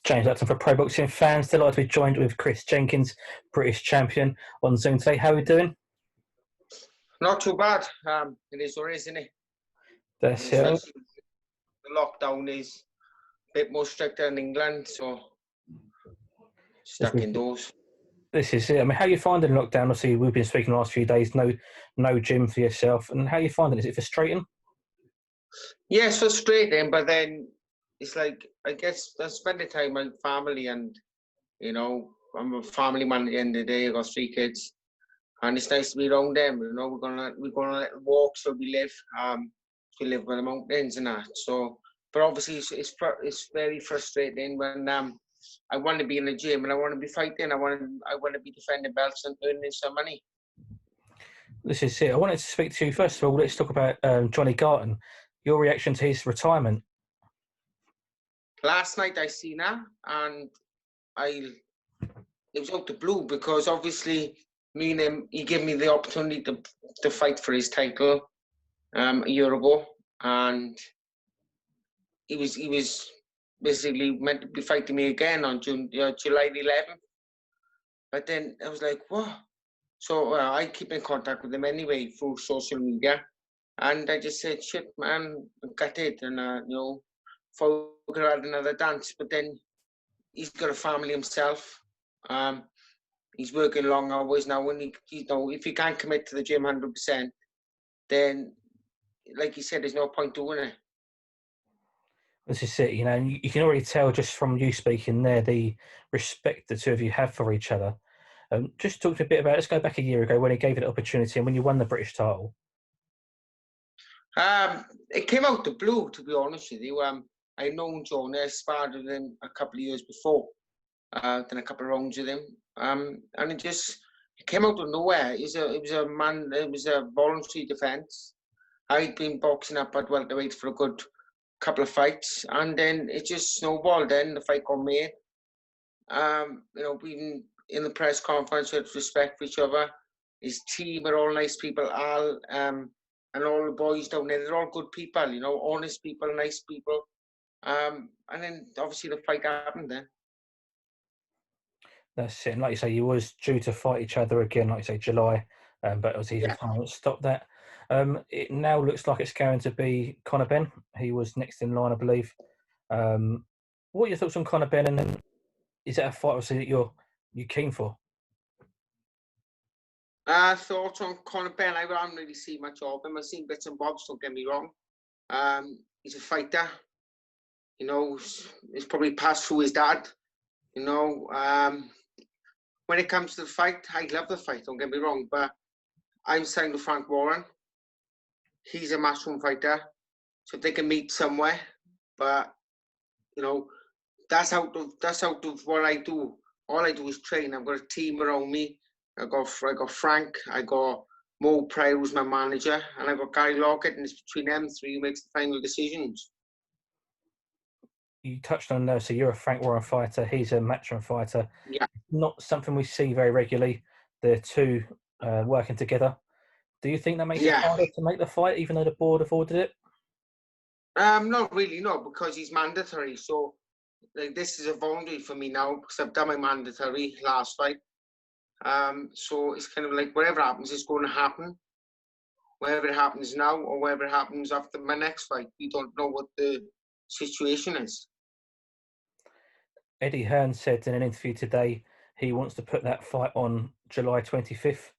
James Upton for Pro Boxing Fans. Delighted to be joined with Chris Jenkins, British champion, on Zoom today. How are we doing? Not too bad. It is what it is, isn't it? That's it. The lockdown is a bit more stricter in England, so stuck indoors. This is it. I mean, how are you finding lockdown? Obviously, we've been speaking the last few days. No gym for yourself. And how are you finding it? Is it frustrating? Yeah, it's frustrating, but then it's like, I guess I spend the time with family, and I'm a family man at the end of the day. I got 3 kids, and it's nice to be around them. We're gonna let them walk where we live. We live by the mountains and that. So, but obviously it's very frustrating when I want to be in the gym and I want to be fighting. I want to be defending belts and earning some money. This is it. I wanted to speak to you first of all. Let's talk about Johnny Garton. Your reaction to his retirement? Last night I seen her, and it was out the blue, because obviously me and him, he gave me the opportunity to fight for his title a year ago, and he was basically meant to be fighting me again on July the 11th. But then I was like, what? So I keep in contact with him anyway through social media, and I just said, shit, man, got it, and thought we could have another dance. But then he's got a family himself. He's working long hours now, and if he can't commit to the gym 100%, then, like he said, there's no point doing it. This is it, and you can already tell just from you speaking there the respect the two of you have for each other. Just talk a bit about, let's go back a year ago when he gave it an opportunity and when you won the British title. It came out the blue, to be honest with you. I known Johnny. I sparred with him a couple of years before, done a couple of rounds with him, and it came out of nowhere. It was a voluntary defence. I'd been boxing up at welterweight for a good couple of fights, and then it just snowballed. Then the fight got made. Even in the press conference, we had respect for each other. His team are all nice people. Al and all the boys down there, they're all good people. Honest people, nice people. And then obviously the fight happened then. That's it. And like you say, you was due to fight each other again, like you say, July, but obviously his retirement stopped that. It now looks like it's going to be Conor Benn. He was next in line, I believe. What are your thoughts on Conor Benn, and then is that a fight obviously that you're keen for? Thoughts on Conor Benn? I haven't really seen much of him. I've seen bits and bobs, don't get me wrong. He's a fighter. It's probably passed through his dad. When it comes to the fight, I love the fight, don't get me wrong, but I'm signed with Frank Warren. He's a matchroom fighter, so they can meet somewhere. But that's out of what I do. All I do is train. I've got a team around me. I got Frank. I got Mo Pryor, who's my manager, and I got Gary Lockett, and it's between them 3 who makes the final decisions. You touched on there, so you're a Frank Warren fighter. He's a matchroom fighter. Yeah. Not something we see very regularly. The two working together. Do you think that makes it harder to make the fight, even though the board have ordered it? Not really, no, because he's mandatory. So, this is a voluntary for me now, because I've done my mandatory last fight. So it's kind of like whatever happens is going to happen. Whether it happens now or whether it happens after my next fight, we don't know what the situation is. Eddie Hearn said in an interview today he wants to put that fight on July 25th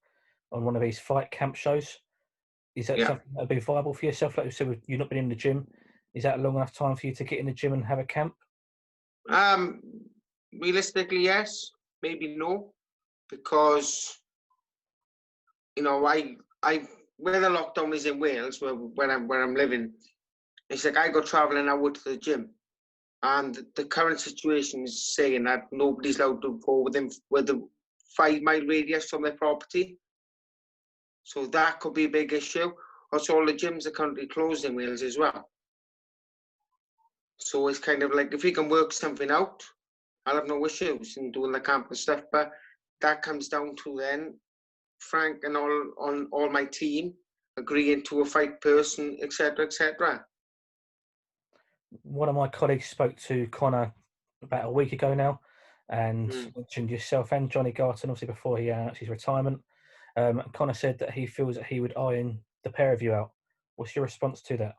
on one of his fight camp shows. Is that something that would be viable for yourself? Like you said, you've not been in the gym. Is that a long enough time for you to get in the gym and have a camp? Realistically, yes. Maybe no. Because, where the lockdown is in Wales, where I'm living, it's like I go travelling out to the gym. And the current situation is saying that nobody's allowed to go within the 5-mile radius from their property. So that could be a big issue. Also, all the gyms are currently closed in Wales as well. So it's kind of like, if we can work something out, I'll have no issues in doing the camp and stuff. But that comes down to then Frank and all my team agreeing to a fight person, etc., etc. One of my colleagues spoke to Conor about a week ago now, and mentioned yourself and Johnny Garton, obviously before he announced his retirement. Conor said that he feels that he would iron the pair of you out. What's your response to that?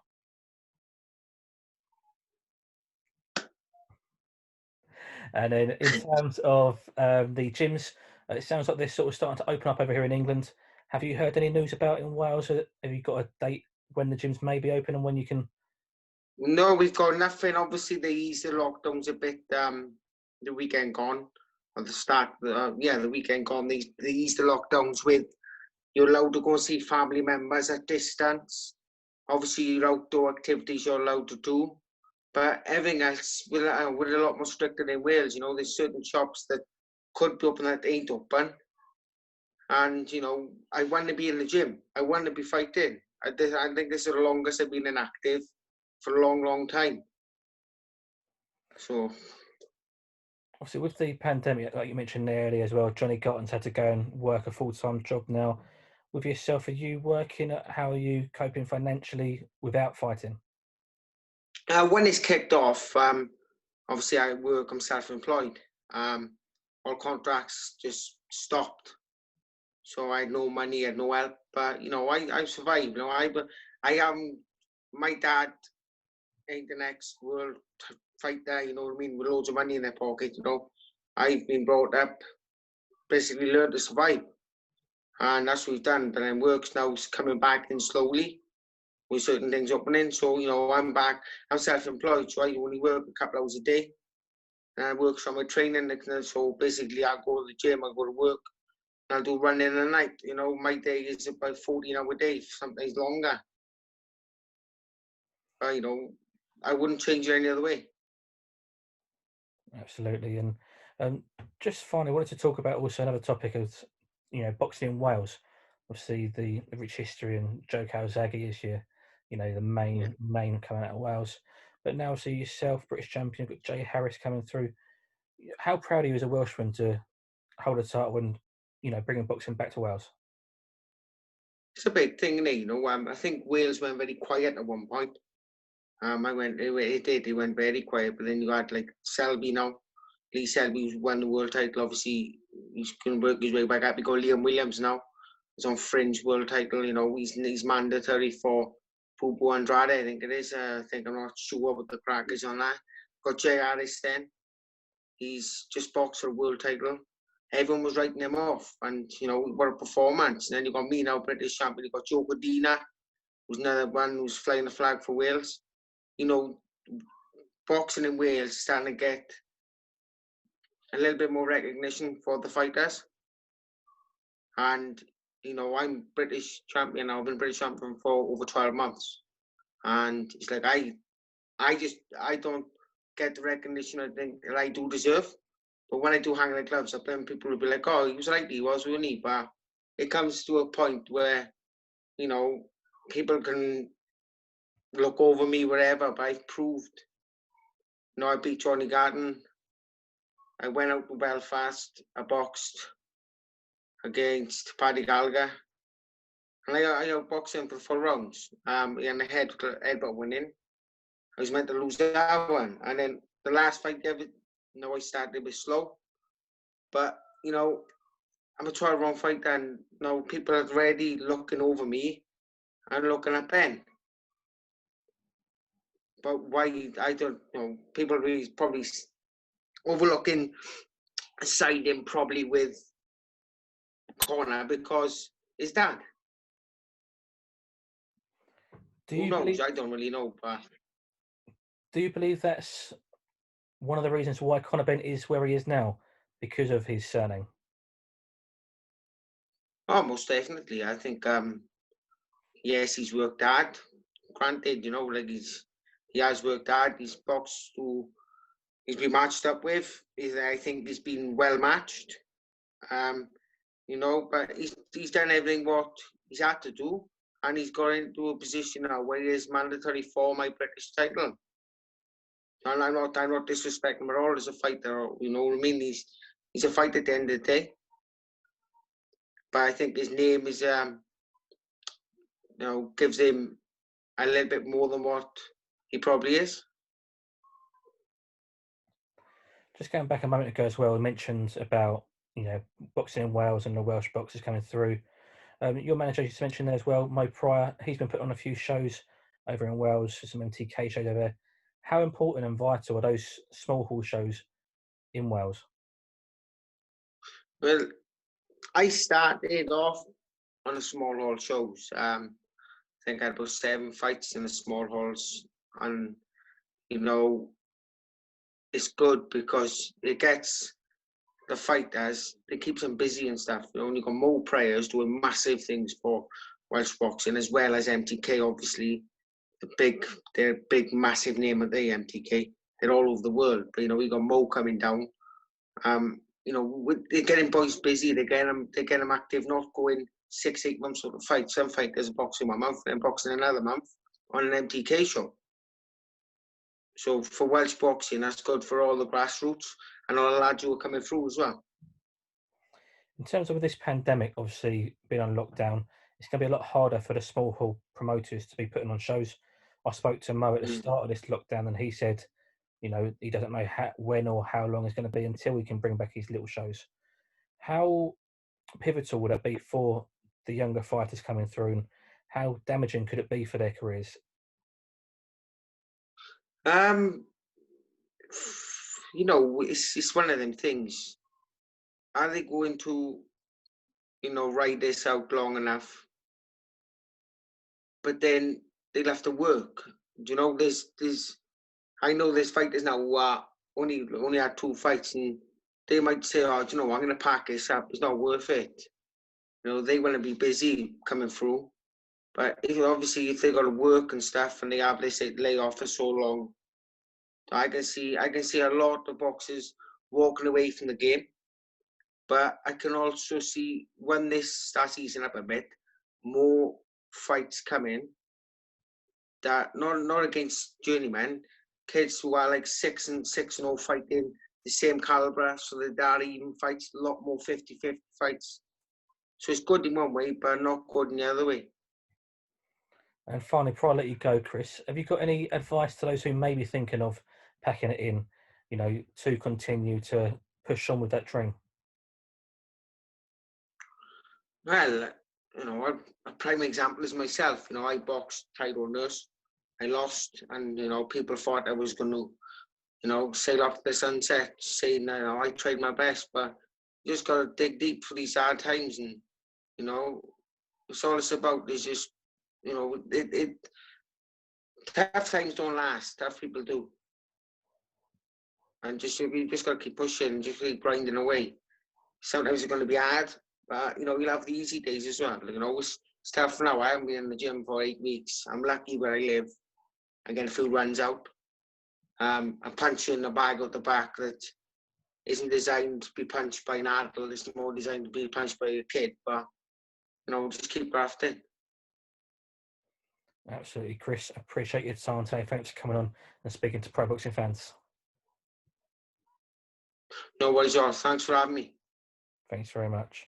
And then in terms of the gyms, it sounds like they're sort of starting to open up over here in England. Have you heard any news about in Wales? Have you got a date when the gyms may be open and when you can? No, we've got nothing. Obviously, they eased the lockdowns a bit. The weekend gone, or the start. The weekend gone. They eased the lockdowns with you're allowed to go and see family members at distance. Obviously, your outdoor activities you're allowed to do, but everything else we're a lot more stricter in Wales. You know, there's certain shops that could be open that ain't open, and you know, I want to be in the gym. I want to be fighting. I think this is the longest I've been inactive for a long, long time. So, Obviously, with the pandemic, like you mentioned earlier as well, Johnny Garton's had to go and work a full-time job now. With yourself, are you working? How are you coping financially without fighting? when it's kicked off, obviously I'm self-employed. All contracts just stopped. So I had no money, I had no help. But, you know, I survived. You know, I am, my dad ain't the next world fighter, you know what I mean, with loads of money in their pocket, you know. I've been brought up, basically learned to survive. And that's what we've done. But then work's now coming back in slowly with certain things opening. So, you know, I'm back. I'm self-employed, so I only work a couple hours a day. And I work on my training. So basically, I go to the gym, I go to work, and I'll do running at night. You know, my day is about 14-hour days, sometimes longer. You know, I wouldn't change it any other way. Absolutely. And just finally, I wanted to talk about also another topic of, boxing in Wales. Obviously, the rich history and Joe Calzaghe is the main coming out of Wales. But now, see yourself, British champion, got Jay Harris coming through. How proud are you as a Welshman to hold a title and, bringing boxing back to Wales? It's a big thing, isn't it? You know, I think Wales went very quiet at one point. It went very quiet, but then you had like Selby now. Lee Selby who's won the world title. Obviously, he's going to work his way back up. You got Liam Williams now. He's on fringe world title. You know, he's mandatory for Pupu Andrade. I think it is. I think I'm not sure what the crack is on that. Got Jay Harris then. He's just boxed for a world title. Everyone was writing him off, and you know what a performance. And then you got me now, British champion. You got Joe Cordina, who's another one who's flying the flag for Wales. You know, boxing in Wales is starting to get a little bit more recognition for the fighters. And, you know, I'm British champion now. I've been British champion for over 12 months. And it's like, I don't get the recognition I think that I do deserve. But when I do hang the gloves up, then people will be like, oh, he was right, he was, wasn't he? But it comes to a point where, you know, people can look over me wherever, but I've proved. You know, I beat Johnny Garton. I went out to Belfast. I boxed against Paddy Gallagher. And I outboxed him for 4 rounds. He had a headbutt winning. I was meant to lose that one. And then the last fight, I started a bit slow. But, you know, I'm a 12-round fighter, and you know, people are already looking over me and looking at Ben. But why, I don't know, people are probably overlooking siding probably with Conor because his dad. Who knows? I don't really know. But do you believe that's one of the reasons why Conor Benn is where he is now, because of his surname? Oh, most definitely. I think, yes, he's worked hard. Granted, you know, like he has worked hard. He's boxed who he's been matched up with. I think he's been well matched. You know, but he's done everything what he's had to do, and he's got into a position now where he is mandatory for my British title. And I'm not disrespecting him at all as a fighter. You know what I mean? He's a fighter at the end of the day. But I think his name is gives him a little bit more than what he probably is. Just going back a moment ago as well, we mentioned about boxing in Wales and the Welsh boxers coming through. Your manager just mentioned there as well, Mo Pryor. He's been put on a few shows over in Wales, some MTK shows over there. How important and vital are those small hall shows in Wales? Well, I started off on the small hall shows. I think I had about 7 fights in the small halls, and you know, it's good because it gets the fighters, it keeps them busy and stuff. You got more players doing massive things for Welsh boxing, as well as MTK, obviously. They're a big, massive name of the MTK. They're all over the world. But, we got Mo coming down. They're getting boys busy. They're getting them active, not going 6-8 months sort of fight. Some fighters are boxing 1 month, then boxing another month on an MTK show. So for Welsh boxing, that's good for all the grassroots and all the lads who are coming through as well. In terms of this pandemic, obviously being on lockdown, it's going to be a lot harder for the small hall promoters to be putting on shows. I spoke to Mo at the start of this lockdown, and he said, he doesn't know when or how long it's going to be until we can bring back these little shows. How pivotal would it be for the younger fighters coming through, and how damaging could it be for their careers? It's one of them things. Are they going to, ride this out long enough? But then they'll have to work. I know there's fighters now who are only had 2 fights, and they might say, "Oh, I'm going to pack this up. It's not worth it." They want to be busy coming through. But if they got to work and stuff, and they have this lay off for so long, I can see a lot of boxers walking away from the game. But I can also see when this starts easing up a bit, more fights coming that not against journeymen, kids who are like 6-6-0 fighting the same caliber, so there are even fights, a lot more 50-50 fights. So it's good in one way, but not good in the other way. And finally, before I let you go, Chris, have you got any advice to those who may be thinking of packing it in, to continue to push on with that dream? Well, a prime example is myself. I boxed title nurse. I lost, and people thought I was going to, sail off the sunset, saying I tried my best, but you just got to dig deep for these hard times, and it's all it's about is just tough times don't last. Tough people do, and you just got to keep pushing and just keep grinding away. Sometimes it's going to be hard, but you'll have the easy days as well. It's tough now. I haven't been in the gym for 8 weeks. I'm lucky where I live. I get a few runs out. I'm punching a bag out the back that isn't designed to be punched by an adult. It's more designed to be punched by a kid. But just keep grafting. Absolutely, Chris. I appreciate your time today. Thanks for coming on and speaking to pro boxing fans. No worries, all. Thanks for having me. Thanks very much.